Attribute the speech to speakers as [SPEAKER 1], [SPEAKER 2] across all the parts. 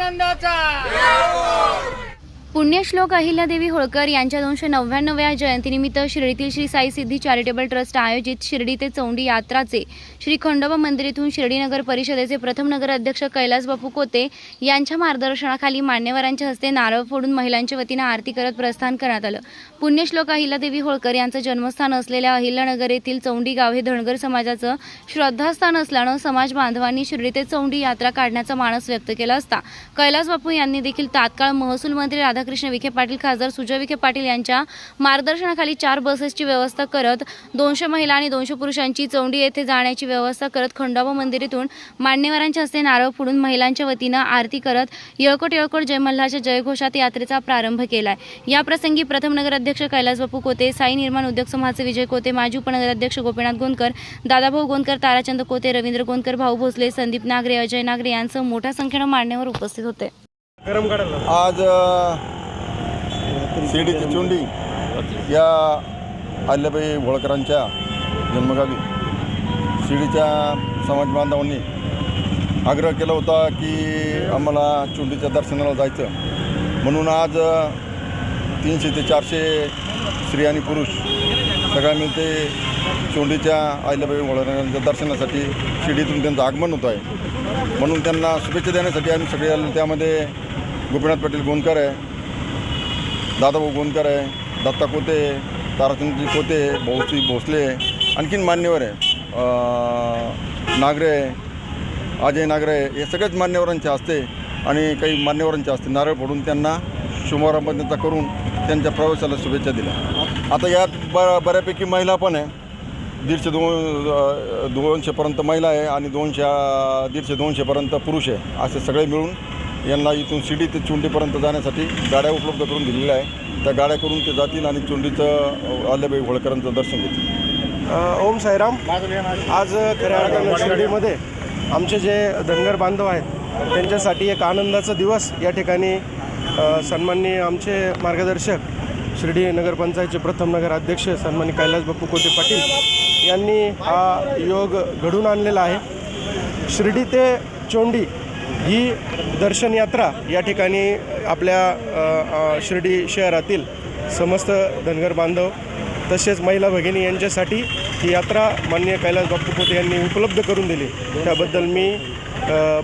[SPEAKER 1] आनंदाचा।
[SPEAKER 2] पुण्यश्लोक अहिल्यादेवी होळकर यांच्या 299व्या जयंतीनिमित्त शिर्डीतील श्री साई सिद्धी चॅरिटेबल ट्रस्ट आयोजित शिर्डी ते चौंडी यात्राचे श्री खंडोबा मंदिर येथून शिर्डी नगर परिषदेचे प्रथम नगर अध्यक्ष कैलास बापू कोते यांच्या मार्गदर्शनाखाली मान्यवरांच्या हस्ते नारळ फोडून महिलांच्या वतीने आरती करत प्रस्थान करण्यात आलं। पुण्यश्लोक अहिल्यादेवी होळकर यांचं जन्मस्थान असलेल्या अहिल्यानगर येथील चौंडी गाव हे धनगर समाजाचं श्रद्धास्थान असल्यानं समाज बांधवांनी शिर्डी ते चौंडी यात्रा काढण्याचा मानस व्यक्त केला असता कैलास बापू यांनी देखील तात्काळ महसूल मंत्री राधाकृष्ण विखे पाटील, खासदार सुजय विखे पाटील यांच्या मार्गदर्शनाखाली 4 बसेसची व्यवस्था करत 200 महिला आणि 200 पुरुषांची चौंडी येथे जाण्याची व्यवस्था करत खंडोबा मंदिरातून मान्यवरांच्या हस्ते नारळ फोडून महिलांच्या वतीनं आरती करत येळकोट येळकोट जय मल्हारच्या जयघोषात यात्रेचा प्रारंभ केलाय। या प्रसंगी प्रथम नगर अध्यक्ष कैलास बापू कोते, साई निर्माण उद्योग समूहाचे विजय कोते, माजी उपनगराध्यक्ष गोपीनाथ गोंदकर, दादाभाऊ गोंदकर, ताराचंद कोते, रवींद्र गोंदकर, भाऊ भोसले, संदीप नागरे, अजय नागरे यांसह मोठ्या संख्येने मान्यवर उपस्थित होते।
[SPEAKER 3] आज शिर्डीची चोंडी या अहिल्याबाई होळकरांच्या जन्मगावी शिर्डीच्या समाज बांधवांनी आग्रह केला होता की आम्हाला चोंडीच्या दर्शनाला जायचं, म्हणून आज 300 ते 400 स्त्री आणि पुरुष सगळ्या मिळते चोंडीच्या अहिल्याबाई होळकरांच्या दर्शनासाठी शिर्डीतून त्यांचं आगमन होत आहे। म्हणून त्यांना शुभेच्छा देण्यासाठी आम्ही सगळे आलो। त्यामध्ये गोपीनाथ पाटील गोंदकर आहे, दादाभाऊ गोंदकर आहे, दत्ता कोते, ताराचंदजी कोते, भाऊसी भोसले, आणखीन मान्यवर आहे, नागरे, अजय नागरे, हे सगळेच मान्यवरांच्या हस्ते आणि काही मान्यवरांच्या हस्ते नारळ फोडून त्यांना शुभारंभ त्यांचा करून त्यांच्या प्रवासाला शुभेच्छा दिल्या। आता यात बऱ्यापैकी महिला पण आहे, 150-200पर्यंत महिला आहे आणि 150-200पर्यंत पुरुष आहे। असे सगळे मिळून यांना इथून शिर्डी ते चोंडीपर्यंत जाण्यासाठी गाड्या उपलब्ध करून दिलेल्या आहे। त्या गाड्या करून ते जातील आणि चोंडीचं अहिल्याबाई होळकरांचं दर्शन घेतील।
[SPEAKER 4] ओम साईराम। आज खऱ्या अर्थानं शिर्डीमध्ये आमचे जे धनगर बांधव आहेत त्यांच्यासाठी एक आनंदाचा दिवस या ठिकाणी सन्माननीय आमचे मार्गदर्शक शिर्डी नगरपंचायतचे प्रथम नगर अध्यक्ष सन्माननीय कैलास बापू कोते पाटील यांनी हा योग घडून आणलेला आहे। शिर्डी ते चोंडी ही दर्शन यात्रा या ठिकाणी आपल्या शिर्डी शहरातील समस्त धनगर बांधव तसेच महिला भगिनी यांच्यासाठी ही यात्रा माननीय कैलास बापू कोते यांनी उपलब्ध करून दिली, त्याबद्दल मी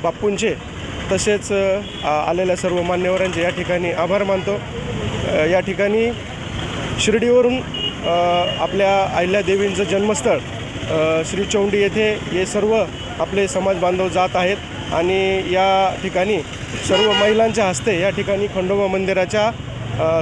[SPEAKER 4] बापूंचे तसेच आलेल्या सर्व मान्यवरांचे या ठिकाणी आभार मानतो। या ठिकाणी शिर्डीवरून आपल्या अहिल्यादेवींचं जन्मस्थळ श्री चौंडी येथे हे सर्व आपले समाज बांधव जात आहेत आणि या ठिकाणी सर्व महिलांच्या हस्ते या ठिकाणी खंडोबा मंदिराच्या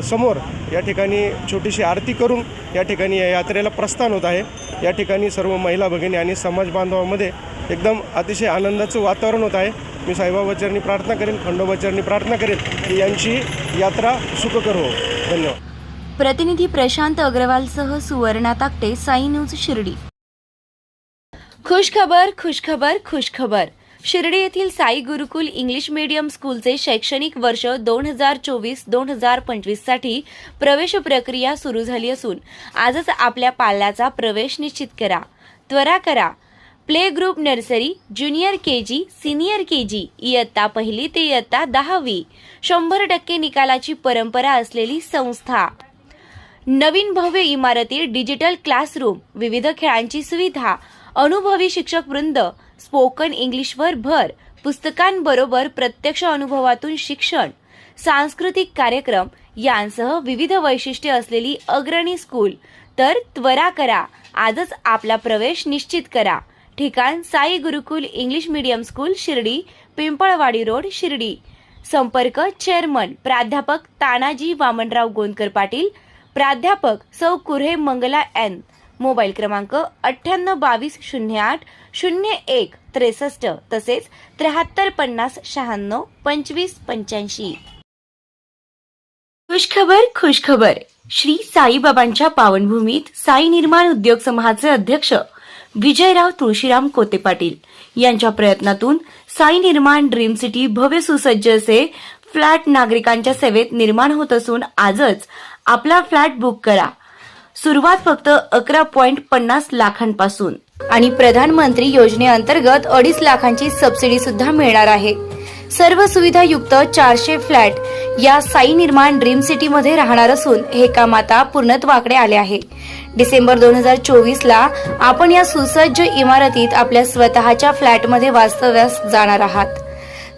[SPEAKER 4] समोर या ठिकाणी छोटीशी आरती करून या ठिकाणी या यात्रेला प्रस्थान होत आहे। या ठिकाणी सर्व महिला भगिनी आणि समाज बांधवांमध्ये एकदम अतिशय आनंदाचं वातावरण होत आहे। मी साईबाबाचरणी प्रार्थना करेन, खंडोबाचरणी प्रार्थना करेन की यांची यात्रा सुखकर हो। धन्यवाद।
[SPEAKER 2] प्रतिनिधी प्रशांत अग्रवालसह सुवर्णा ताकटे, साई न्यूज शिर्डी। खुशखबर खुशखबर खुशखबर। शिर्डी येथील साई गुरुकुल इंग्लिश मीडियम स्कूलचे शैक्षणिक वर्ष 2024-2025 साठी प्रवेश प्रक्रिया सुरू झाली असून आजच आपल्या पाल्याचा प्रवेश निश्चित करा। त्वरा करा। Play group nursery, junior KG, senior KG, इयत्ता 1 ते इयत्ता 10वी 100% निकालाची परंपरा असलेली संस्था। नवीन भव्य इमारती, डिजिटल क्लासरूम, विविध खेळांची सुविधा, अनुभवी शिक्षक वृंद, स्पोकन इंग्लिशवर भर, पुस्तकांबरोबर प्रत्यक्ष अनुभवातून शिक्षण, सांस्कृतिक कार्यक्रम यांसह विविध वैशिष्ट्ये असलेली अग्रणी स्कूल। तर त्वरा करा, आजच आपला प्रवेश निश्चित करा। ठिकाण Sai Gurukul English medium school, Shirdi, Pimpalwadi road, Shirdi. संपर्क चेअरमन प्राध्यापक तानाजी वामनराव गोंदकर पाटील, प्राध्यापक सौ कुऱ्हे मंगला एन। मोबाईल क्रमांक 9822080163 तसेच 7350962585। खुशखबर खुशखबर। श्री साईबाबांच्या पावनभूमीत साई निर्माण उद्योग समूहाचे अध्यक्ष विजयराव तुळशीराम कोते पाटील यांच्या प्रयत्नातून साई निर्माण ड्रीम सिटी भव्य सुसज्ज असे फ्लॅट नागरिकांच्या सेवेत निर्माण होत असून आजच आपला फ्लॅट बुक करा। सुरुवात फक्त 11.50 लाखांपासून आणि प्रधानमंत्री योजनेअंतर्गत 2.5 लाखांची सबसिडी सुद्धा मिळणार आहे। सर्व सुविधायुक्त 400 फ्लॅट या साई निर्माण ड्रीम सिटी मध्ये राहणार असून हे काम आता पूर्णत्वाकडे आले आहे. डिसेंबर 2024 ला आपण या सुसज्ज इमारतीत आपल्या स्वतःच्या फ्लॅटमध्ये वास्तव्यास जाणार आहात.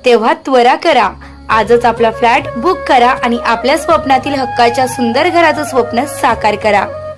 [SPEAKER 2] तेव्हा त्वरा करा, आजच आपला फ्लॅट बुक करा आणि आपल्या स्वप्नातील हक्काच्या सुंदर घराचं स्वप्न साकार करा.